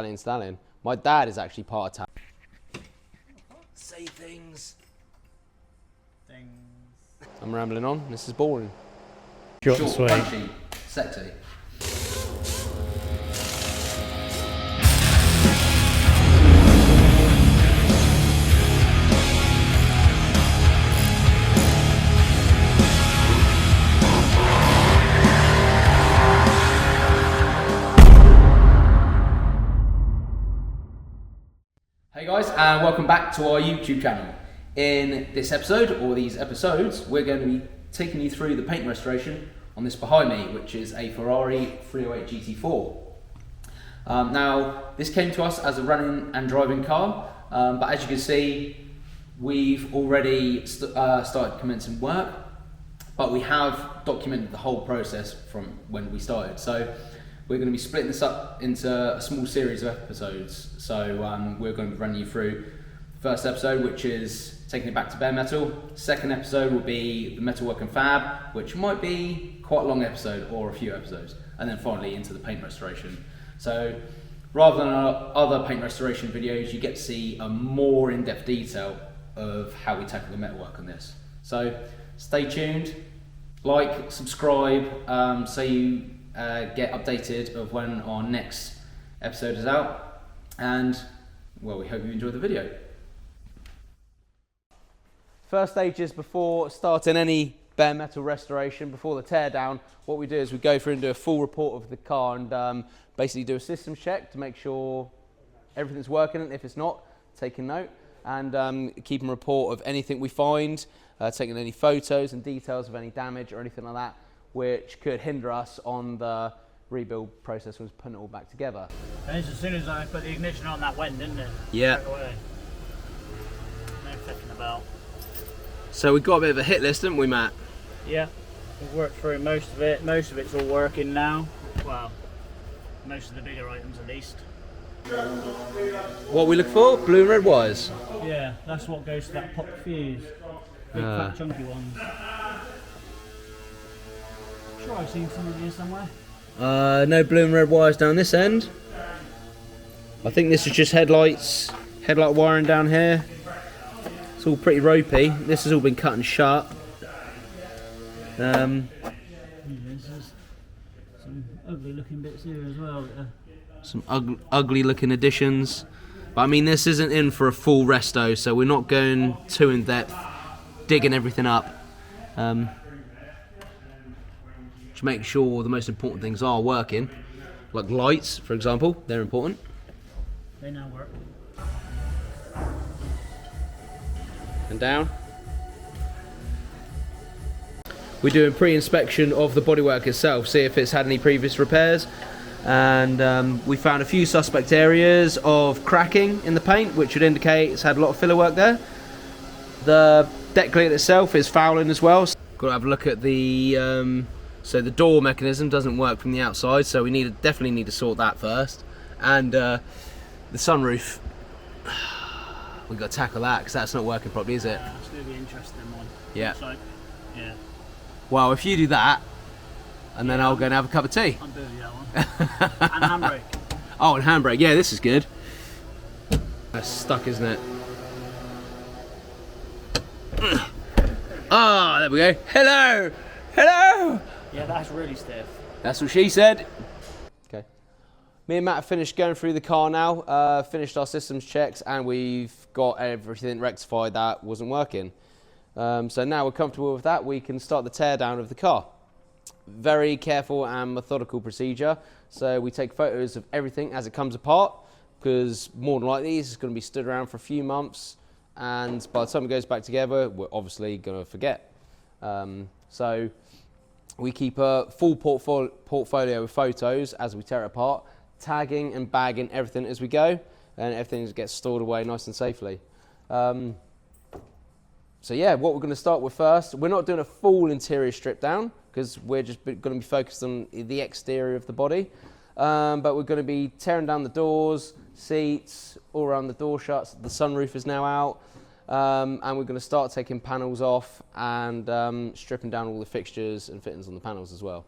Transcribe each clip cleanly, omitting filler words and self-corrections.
Stallion. My dad is actually part of Say things. I'm rambling on. This is boring. Short, sweet. Punchy, sexy. Hey guys, and welcome back to our YouTube channel. In this episode, or these episodes, we're going to be taking you through the paint restoration on this behind me, which is a Ferrari 308 GT4. Now, this came to us as a running and driving car, but as you can see, we've already started commencing work, but we have documented the whole process from when we started. So we're going to be splitting this up into a small series of episodes. So we're going to be running you through the first episode, which is taking it back to bare metal. Second episode will be the metalwork and fab, which might be quite a long episode or a few episodes. And then finally into the paint restoration. So rather than our other paint restoration videos, you get to see a more in-depth detail of how we tackle the metalwork on this. So stay tuned, like, subscribe, so you get updated of when our next episode is out, and well, we hope you enjoy the video. First stages before starting any bare metal restoration, before the tear down, what we do is we go through and do a full report of the car and basically do a systems check to make sure everything's working, and if it's not, taking note and keeping a report of anything we find, taking any photos and details of any damage or anything like that, which could hinder us on the rebuild process was putting it all back together. And as soon as I put the ignition on, that went, didn't it? Yeah. Straight away. No flipping about. So we got a bit of a hit list, didn't we, Matt? Yeah, we've worked through most of it. Most of it's all working now. Well, most of the bigger items at least. What we look for? Blue and red wires. Yeah, that's what goes to that pop fuse. Big fat chunky ones. Sure, I've seen some of these somewhere. No blue and red wires down this end. I think this is just headlight wiring down here. It's all pretty ropey. This has all been cut and shut. Yeah, there's some ugly looking bits here as well. Some ugly looking additions. But I mean, this isn't in for a full resto, so we're not going too in depth, digging everything up. To make sure the most important things are working, like lights, for example, they're important. They now work. And down. We're doing pre-inspection of the bodywork itself, see if it's had any previous repairs, and we found a few suspect areas of cracking in the paint, which would indicate it's had a lot of filler work there. The deck lid itself is fouling as well. Got to have a look at the so the door mechanism doesn't work from the outside, so we definitely need to sort that first. And the sunroof, we've got to tackle that because that's not working properly, is it? Yeah, it's going to be an interesting one. Yeah. Like, yeah. Well, if you do that, and then I'll go and have a cup of tea. I'll do that one. And handbrake. Oh, and handbrake. Yeah, this is good. That's stuck, isn't it? Ah, there we go. Hello! Hello! Yeah, that's really stiff. That's what she said. Okay. Me and Matt have finished going through the car now, finished our systems checks, and we've got everything rectified that wasn't working. So now we're comfortable with that, we can start the tear down of the car. Very careful and methodical procedure. So we take photos of everything as it comes apart, because more than likely it's going to be stood around for a few months, and by the time it goes back together, we're obviously going to forget. So we keep a full portfolio of photos as we tear it apart, tagging and bagging everything as we go, and everything gets stored away nice and safely. So yeah, what we're going to start with first, we're not doing a full interior strip down because we're just going to be focused on the exterior of the body, but we're going to be tearing down the doors, seats, all around the door shuts. The sunroof is now out, and we're going to start taking panels off and stripping down all the fixtures and fittings on the panels as well.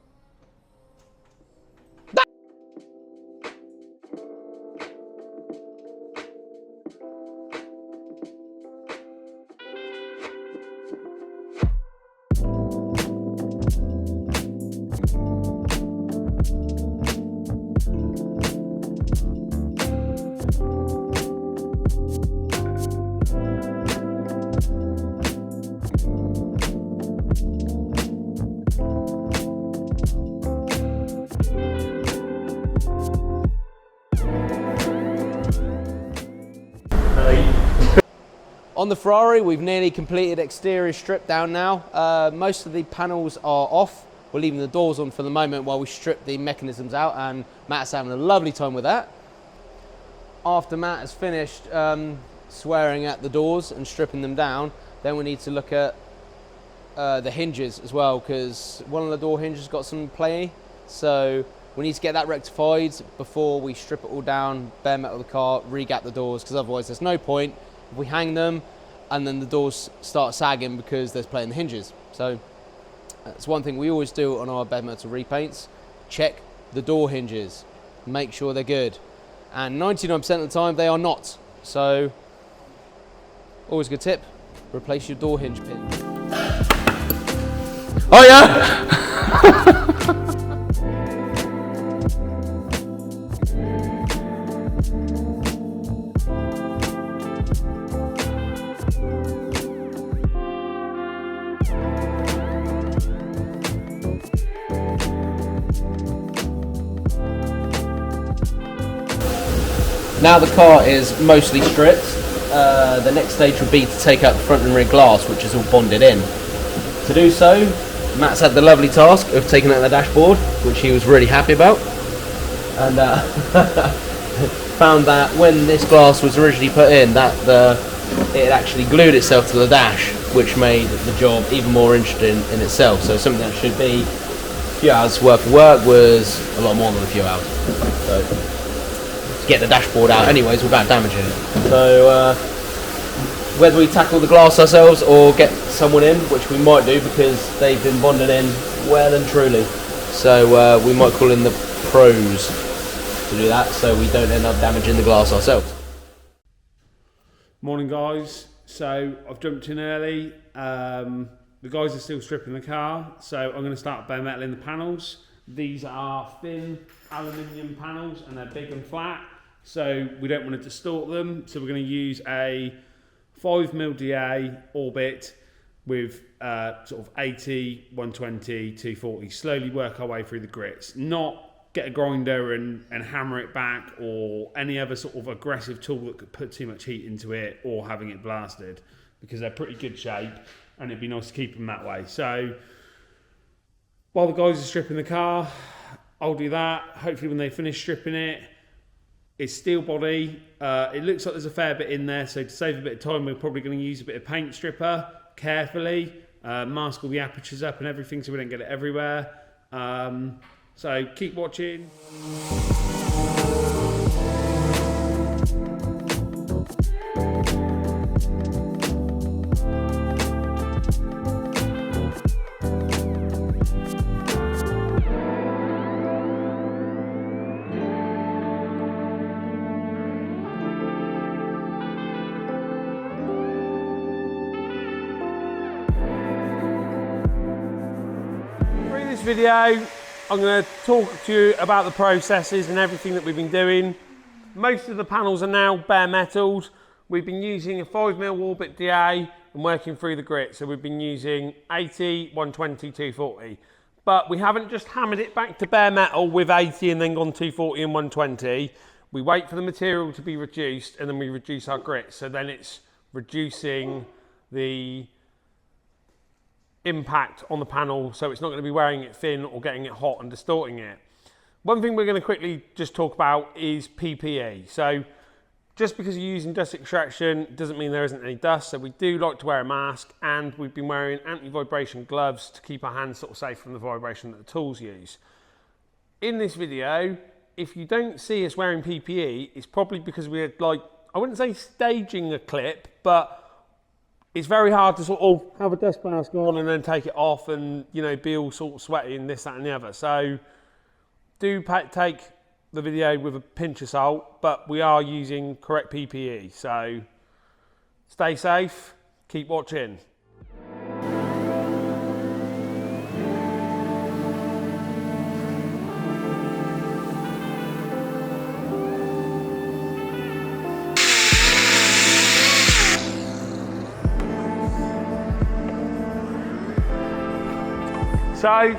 On the Ferrari, we've nearly completed exterior strip down now. Most of the panels are off. We're leaving the doors on for the moment while we strip the mechanisms out, and Matt's having a lovely time with that. After Matt has finished swearing at the doors and stripping them down, then we need to look at the hinges as well, because one of the door hinges got some play. So we need to get that rectified before we strip it all down, bare metal the car, re-gap the doors, because otherwise there's no point if we hang them and then the doors start sagging because there's play in the hinges. So that's one thing we always do on our bare metal repaints. Check the door hinges, make sure they're good. And 99% of the time they are not. So always a good tip, replace your door hinge pin. Oh yeah! Now the car is mostly stripped, the next stage would be to take out the front and rear glass, which is all bonded in. To do so, Matt's had the lovely task of taking out the dashboard, which he was really happy about, and found that when this glass was originally put in, that it actually glued itself to the dash, which made the job even more interesting in itself. So something that should be a few hours worth of work was a lot more than a few hours. So, to get the dashboard out anyways without damaging it. So whether we tackle the glass ourselves or get someone in, which we might do because they've been bonded in well and truly. So we might call in the pros to do that so we don't end up damaging the glass ourselves. Morning guys, so I've jumped in early. The guys are still stripping the car, so I'm going to start bare metal in the panels. These are thin aluminium panels and they're big and flat, so we don't want to distort them. So we're going to use a 5mm DA orbit with sort of 80, 120, 240. Slowly work our way through the grits. Not get a grinder and hammer it back, or any other sort of aggressive tool that could put too much heat into it, or having it blasted, because they're pretty good shape and it'd be nice to keep them that way. So while the guys are stripping the car, I'll do that. Hopefully when they finish stripping it, it's steel body. It looks like there's a fair bit in there, so to save a bit of time, we're probably going to use a bit of paint stripper carefully, mask all the apertures up and everything so we don't get it everywhere. So keep watching. Video, I'm going to talk to you about the processes and everything that we've been doing. Most of the panels are now bare metalled. We've been using a 5mm orbit DA and working through the grit. So we've been using 80, 120, 240. But we haven't just hammered it back to bare metal with 80 and then gone 240 and 120. We wait for the material to be reduced and then we reduce our grit. So then it's reducing the impact on the panel, so it's not going to be wearing it thin or getting it hot and distorting it. One thing we're going to quickly just talk about is PPE. So just because you're using dust extraction doesn't mean there isn't any dust, so we do like to wear a mask, and we've been wearing anti-vibration gloves to keep our hands sort of safe from the vibration that the tools use. In this video, if you don't see us wearing PPE, it's probably because we're, like, I wouldn't say staging a clip, but it's very hard to sort of have a dust mask on and then take it off and, you know, be all sort of sweaty and this, that and the other. So do take the video with a pinch of salt, but we are using correct PPE. So stay safe, keep watching. So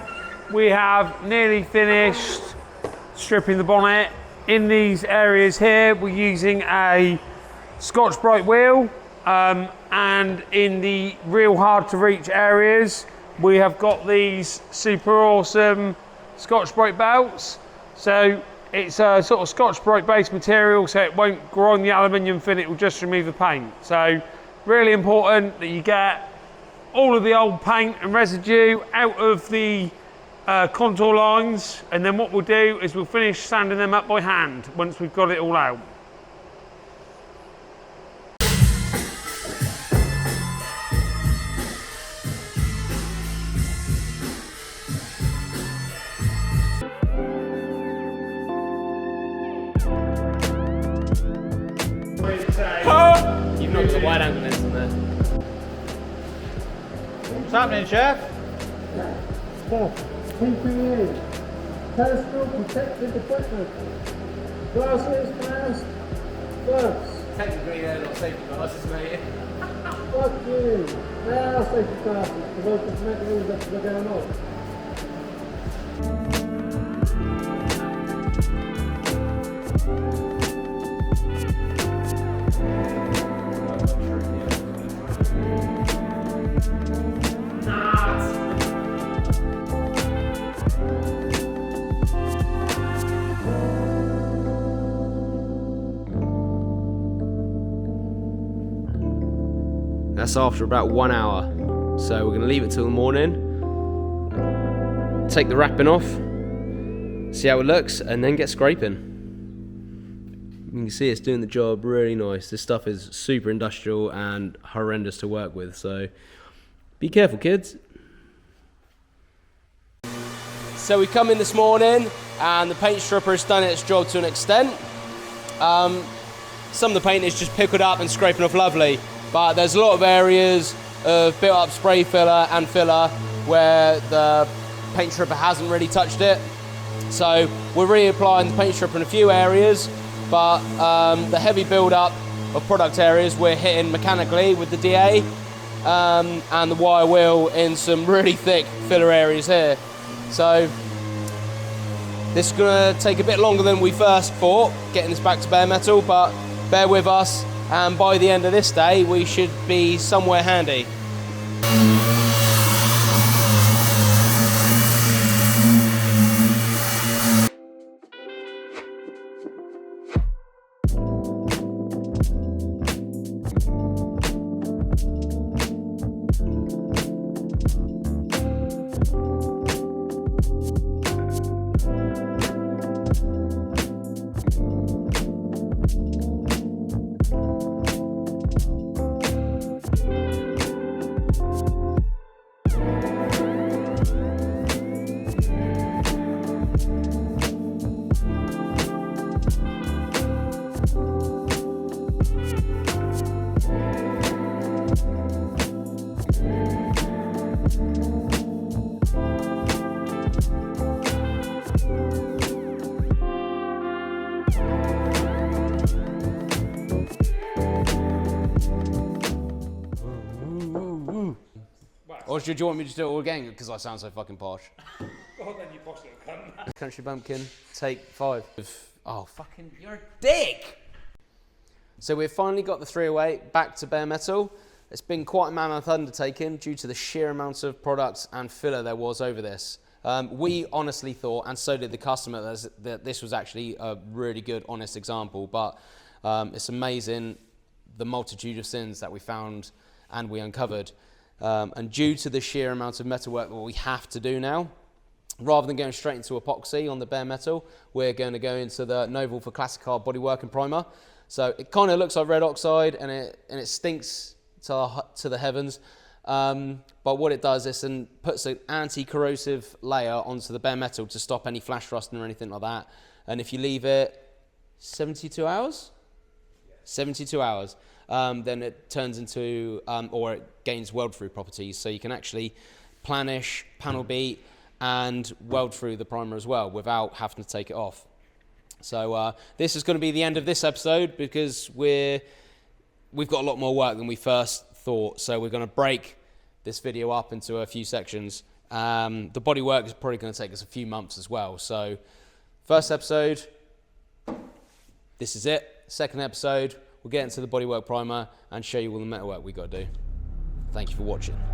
we have nearly finished stripping the bonnet. In these areas here, we're using a Scotch-Brite wheel, and in the real hard to reach areas, we have got these super awesome Scotch-Brite belts. So it's a sort of Scotch-Brite based material, so it won't grind the aluminium fin, it will just remove the paint. So really important that you get all of the old paint and residue out of the contour lines, and then what we'll do is we'll finish sanding them up by hand once we've got it all out. You've not got the wide angle lens in there. What's happening, Chef? PPE, personal protective equipment, glasses, mask, gloves. Technically, they're not safety glasses, mate. Fuck you. They are safety glasses for those that make rules that are going on. That's after about 1 hour. So we're going to leave it till the morning, take the wrapping off, see how it looks, and then get scraping. You can see it's doing the job really nice. This stuff is super industrial and horrendous to work with, so be careful, kids. So we come in this morning and the paint stripper has done its job to an extent. Some of the paint is just pickled up and scraping off lovely, but there's a lot of areas of built up spray filler and filler where the paint stripper hasn't really touched it. So we're reapplying the paint stripper in a few areas, but the heavy build up of product areas we're hitting mechanically with the DA and the wire wheel in some really thick filler areas here. So this is gonna take a bit longer than we first thought, getting this back to bare metal, but bear with us, and by the end of this day, we should be somewhere handy. Or do you want me to do it all again because I sound so fucking posh? Oh, then you posh little cunt. Country bumpkin, take 5. Oh, fucking, you're a dick! So we've finally got the 308 back to bare metal. It's been quite a mammoth undertaking due to the sheer amount of products and filler there was over this. We honestly thought, and so did the customer, that this was actually a really good, honest example, but it's amazing the multitude of sins that we found and we uncovered. And due to the sheer amount of metalwork that we have to do now, rather than going straight into epoxy on the bare metal, we're going to go into the Novel for Classic Hard bodywork and primer. So it kind of looks like red oxide, and it stinks to the heavens. But what it does is it puts an anti-corrosive layer onto the bare metal to stop any flash rusting or anything like that. And if you leave it 72 hours? 72 hours. Then it turns into, or it gains weld-through properties. So you can actually planish, panel beat, and weld through the primer as well without having to take it off. So this is going to be the end of this episode because we've got a lot more work than we first thought. So we're going to break this video up into a few sections The bodywork is probably going to take us a few months as well. So first episode, this is it. Second episode, we'll get into the bodywork primer and show you all the metalwork we got to do. Thank you for watching.